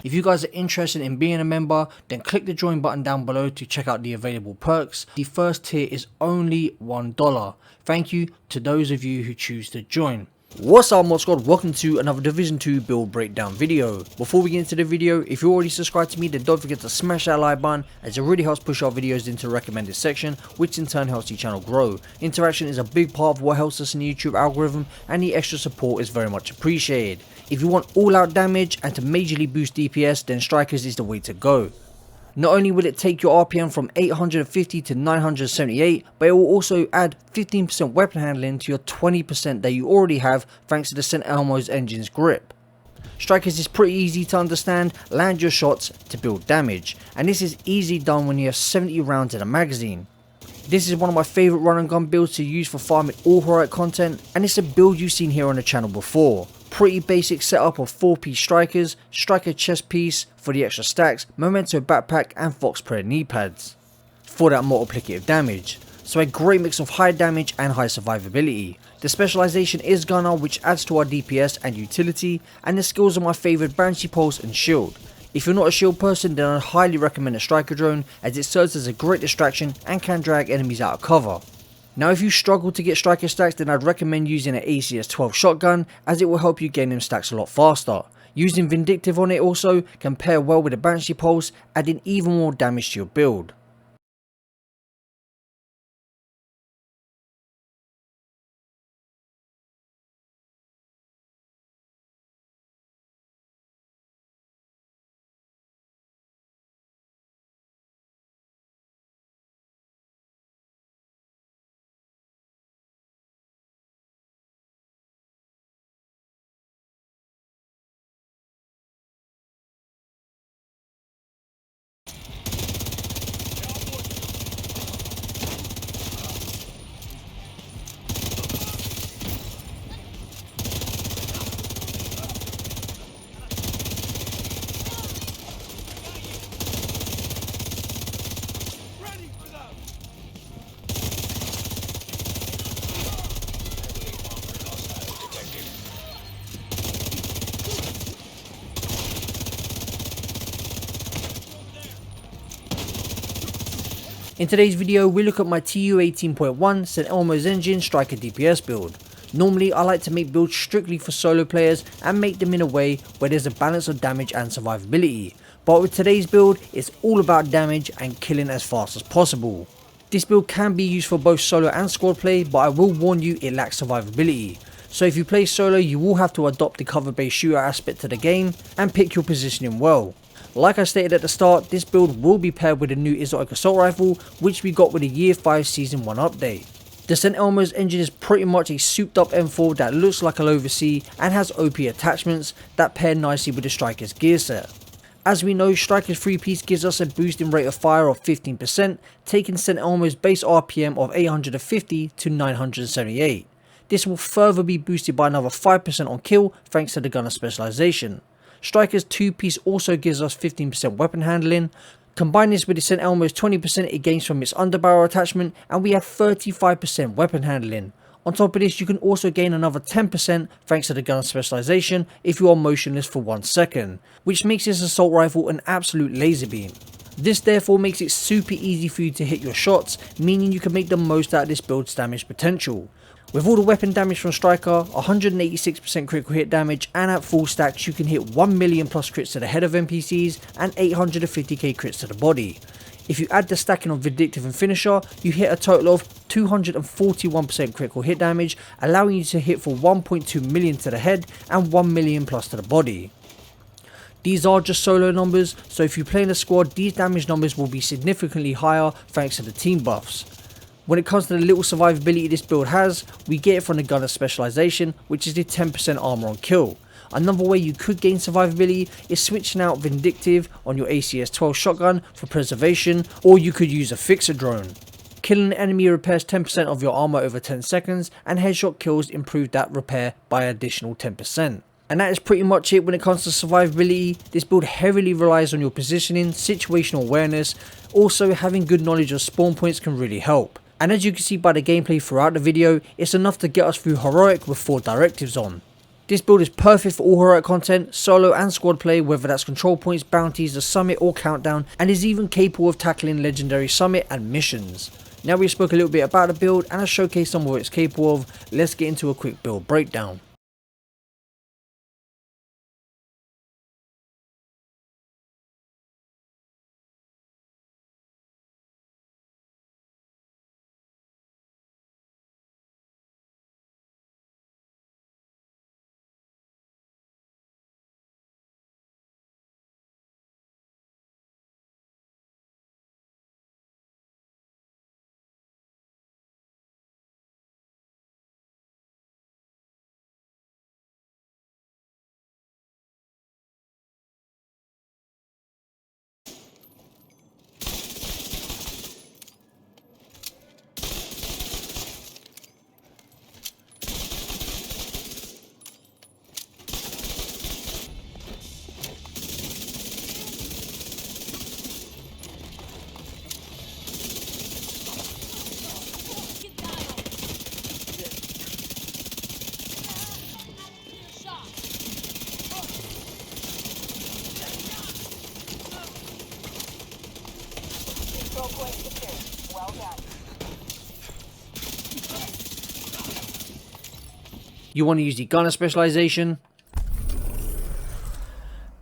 If you guys are interested in being a member, then click the join button down below to check out the available perks. The first tier is only $1. Thank you to those of you who choose to join. What's up mod squad, welcome to another Division 2 build breakdown video. Before we get into the video, if you're already subscribed to me, then don't forget to smash that like button, as it really helps push our videos into the recommended section, which in turn helps the channel grow. Interaction is a big part of what helps us in the YouTube algorithm, and the extra support is very much appreciated. If you want all out damage and to majorly boost DPS, then Strikers is the way to go. Not only will it take your RPM from 850 to 978, but it will also add 15% weapon handling to your 20% that you already have thanks to the St. Elmo's engine's grip. Strikers is pretty easy to understand, land your shots to build damage, and this is easily done when you have 70 rounds in a magazine. This is one of my favourite run and gun builds to use for farming all heroic content, and it's a build you've seen here on the channel before. Pretty basic setup of 4-piece strikers, striker chest piece for the extra stacks, memento backpack and fox prayer knee pads for that multiplicative damage. So a great mix of high damage and high survivability. The specialization is gunner, which adds to our DPS and utility, and the skills are my favourite Banshee Pulse and Shield. If you're not a shield person, then I highly recommend a striker drone, as it serves as a great distraction and can drag enemies out of cover. Now if you struggle to get striker stacks, then I'd recommend using an ACS 12 shotgun, as it will help you gain them stacks a lot faster. Using Vindictive on it also can pair well with the Banshee Pulse, adding even more damage to your build. In today's video, we look at my TU 18.1 St. Elmo's engine striker DPS build. Normally I like to make builds strictly for solo players and make them in a way where there's a balance of damage and survivability, but with today's build it's all about damage and killing as fast as possible. This build can be used for both solo and squad play, but I will warn you it lacks survivability. So if you play solo, you will have to adopt the cover based shooter aspect to the game and pick your positioning well. Like I stated at the start, this build will be paired with a new exotic assault rifle, which we got with the Year 5 Season 1 update. The St. Elmo's engine is pretty much a souped up M4 that looks like an oversea and has OP attachments that pair nicely with the Striker's gear set. As we know, Striker's 3-piece gives us a boosting rate of fire of 15%, taking St. Elmo's base RPM of 850 to 978. This will further be boosted by another 5% on kill thanks to the gunner specialization. Striker's 2-piece also gives us 15% weapon handling. Combine this with the St. Elmo's 20% it gains from its underbarrel attachment, and we have 35% weapon handling. On top of this, you can also gain another 10% thanks to the gunner specialization if you are motionless for 1 second, which makes this assault rifle an absolute laser beam. This therefore makes it super easy for you to hit your shots, meaning you can make the most out of this build's damage potential. With all the weapon damage from Striker, 186% critical hit damage, and at full stacks you can hit 1 million plus crits to the head of NPCs and 850k crits to the body. If you add the stacking of Vindictive and Finisher, you hit a total of 241% critical hit damage, allowing you to hit for 1.2 million to the head and 1 million plus to the body. These are just solo numbers, so if you play in a squad, these damage numbers will be significantly higher thanks to the team buffs. When it comes to the little survivability this build has, we get it from the gunner specialization, which is the 10% armor on kill. Another way you could gain survivability is switching out Vindictive on your ACS 12 shotgun for preservation, or you could use a fixer drone. Killing an enemy repairs 10% of your armor over 10 seconds, and headshot kills improve that repair by an additional 10%. And that is pretty much it when it comes to survivability. This build heavily relies on your positioning, situational awareness. Also, having good knowledge of spawn points can really help. And as you can see by the gameplay throughout the video, it's enough to get us through heroic with 4 directives on. This build is perfect for all heroic content, solo and squad play, whether that's control points, bounties, the summit or countdown, and is even capable of tackling legendary summit and missions. Now we spoke a little bit about the build and I showcased some of what it's capable of, let's get into a quick build breakdown. Well done. You want to use the gunner specialization.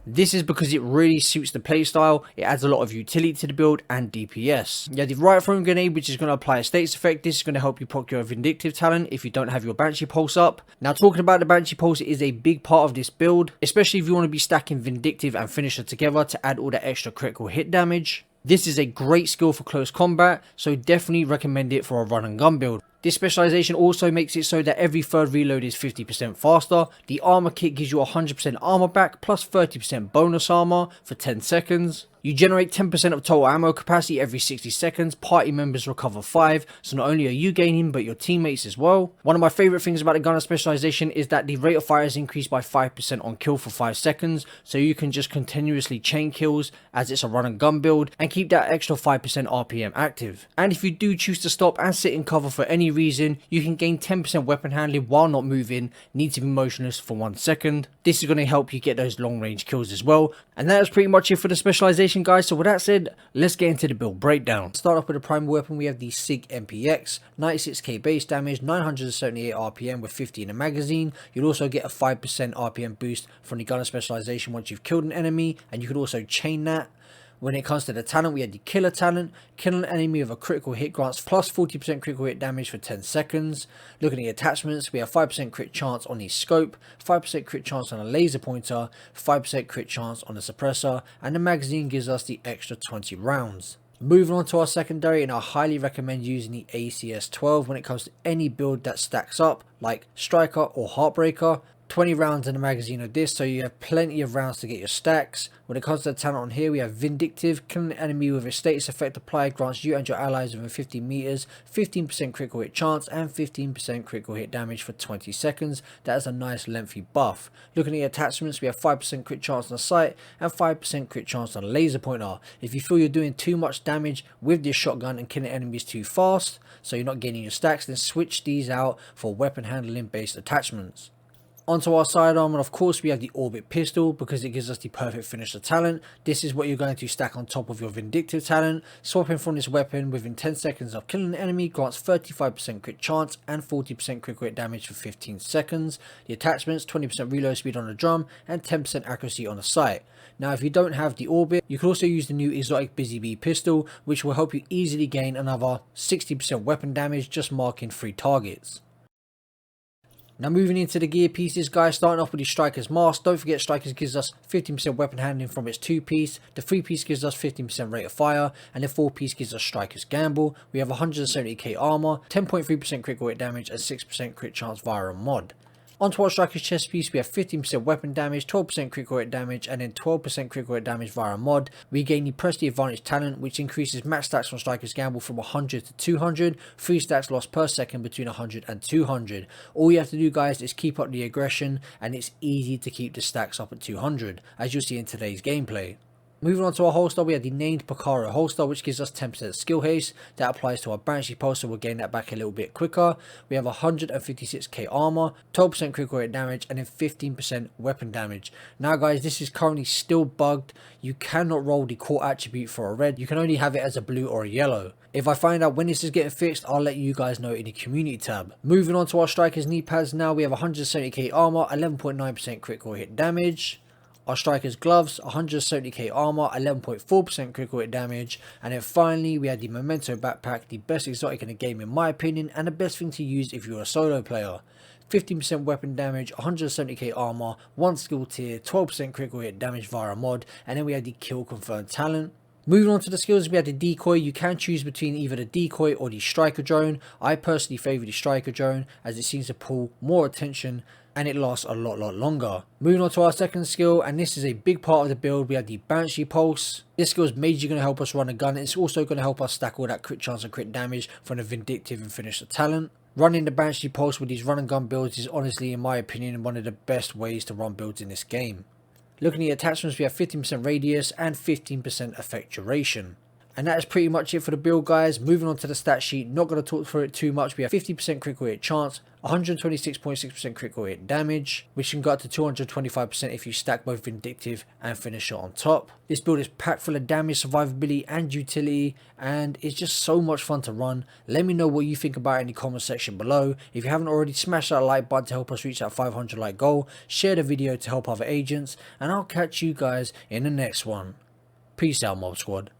This is because it really suits the playstyle, it adds a lot of utility to the build and DPS. You have the right throwing grenade, which is going to apply a status effect. This is going to help you procure a vindictive talent if you don't have your Banshee Pulse up. Now talking about the Banshee Pulse, it is a big part of this build, especially if you want to be stacking vindictive and finisher together to add all that extra critical hit damage. This is a great skill for close combat, so definitely recommend it for a run and gun build. This specialization also makes it so that every third reload is 50% faster. The armor kit gives you 100% armor back plus 30% bonus armor for 10 seconds. You generate 10% of total ammo capacity every 60 seconds. Party members recover 5, so not only are you gaining but your teammates as well. One of my favorite things about the gunner specialization is that the rate of fire is increased by 5% on kill for 5 seconds, so you can just continuously chain kills as it's a run and gun build and keep that extra 5% RPM active. And if you do choose to stop and sit in cover for any reason, you can gain 10% weapon handling while not moving, need to be motionless for 1 second. This is going to help you get those long range kills as well. And that is pretty much it for the specialization, guys. So with that said, let's get into the build breakdown. Start off with the primary weapon. We have the SIG MPX, 96k base damage, 978 RPM with 50 in a magazine. You'll also get a 5% RPM boost from the gunner specialization once you've killed an enemy, and you can also chain that. When it comes to the talent, we had the killer talent. Kill an enemy with a critical hit grants plus 40% critical hit damage for 10 seconds. Looking at the attachments, we have 5% crit chance on the scope, 5% crit chance on a laser pointer, 5% crit chance on the suppressor, and the magazine gives us the extra 20 rounds. Moving on to our secondary, and I highly recommend using the ACS-12 when it comes to any build that stacks up, like Striker or Heartbreaker. 20 rounds in the magazine of this, so you have plenty of rounds to get your stacks. When it comes to the talent on here, we have Vindictive. Killing an enemy with a status effect applied grants you and your allies within 15 meters 15% critical hit chance and 15% critical hit damage for 20 seconds. That is a nice lengthy buff. Looking at the attachments, we have 5% crit chance on the sight and 5% crit chance on a laser pointer. If you feel you're doing too much damage with this shotgun and killing enemies too fast, so you're not gaining your stacks, then switch these out for weapon handling based attachments. Onto our sidearm, and of course we have the Orbit pistol because it gives us the perfect finisher talent. This is what you're going to stack on top of your vindictive talent. Swapping from this weapon within 10 seconds of killing an enemy grants 35% crit chance and 40% critical hit damage for 15 seconds. The attachments, 20% reload speed on the drum and 10% accuracy on the sight. Now if you don't have the Orbit, you can also use the new exotic Busy Bee pistol, which will help you easily gain another 60% weapon damage just marking 3 targets. Now moving into the gear pieces, guys, starting off with the Striker's Mask. Don't forget Striker's gives us 15% weapon handling from its 2-piece, the 3-piece gives us 15% rate of fire, and the 4-piece gives us Striker's Gamble. We have 170k armor, 10.3% critical hit damage, and 6% crit chance via a mod. Onto our Striker's chest piece, we have 15% weapon damage, 12% critical hit damage, and then 12% critical hit damage via a mod. We gain the Press the Advantage talent, which increases max stacks from Striker's Gamble from 100 to 200, 3 stacks lost per second between 100 and 200. All you have to do, guys, is keep up the aggression, and it's easy to keep the stacks up at 200, as you'll see in today's gameplay. Moving on to our holster, we have the named Picaro holster, which gives us 10% skill haste. That applies to our Banshee pulse, so we'll gain that back a little bit quicker. We have 156k armor, 12% critical hit damage, and then 15% weapon damage. Now guys, this is currently still bugged. You cannot roll the core attribute for a red. You can only have it as a blue or a yellow. If I find out when this is getting fixed, I'll let you guys know in the community tab. Moving on to our striker's knee pads now, we have 170k armor, 11.9% critical hit damage. Our striker's gloves, 170k armor, 11.4% critical hit damage. And then finally, we had the Memento backpack, the best exotic in the game in my opinion, and the best thing to use if you're a solo player. 15% weapon damage, 170k armor, 1 skill tier, 12% critical hit damage via a mod, and then we had the kill confirmed talent. Moving on to the skills, we had the decoy. You can choose between either the decoy or the striker drone. I personally favour the striker drone as it seems to pull more attention and it lasts a lot longer. Moving on to our second skill, and this is a big part of the build, we have the Banshee pulse. This skill is majorly going to help us run a gun. It's also going to help us stack all that crit chance and crit damage from the vindictive and finisher talent. Running the Banshee pulse with these run and gun builds is honestly, in my opinion, one of the best ways to run builds in this game. Looking at the attachments, we have 15% radius and 15% effect duration. And that is pretty much it for the build, guys. Moving on to the stat sheet, not going to talk through it too much. We have 50% critical hit chance, 126.6% critical hit damage, which can go up to 225% if you stack both vindictive and finisher on top. This build is packed full of damage, survivability and utility, and it's just so much fun to run. Let me know what you think about it in the comment section below. If you haven't already, smash that like button to help us reach that 500 like goal, share the video to help other agents, and I'll catch you guys in the next one. Peace out, Mob Squad.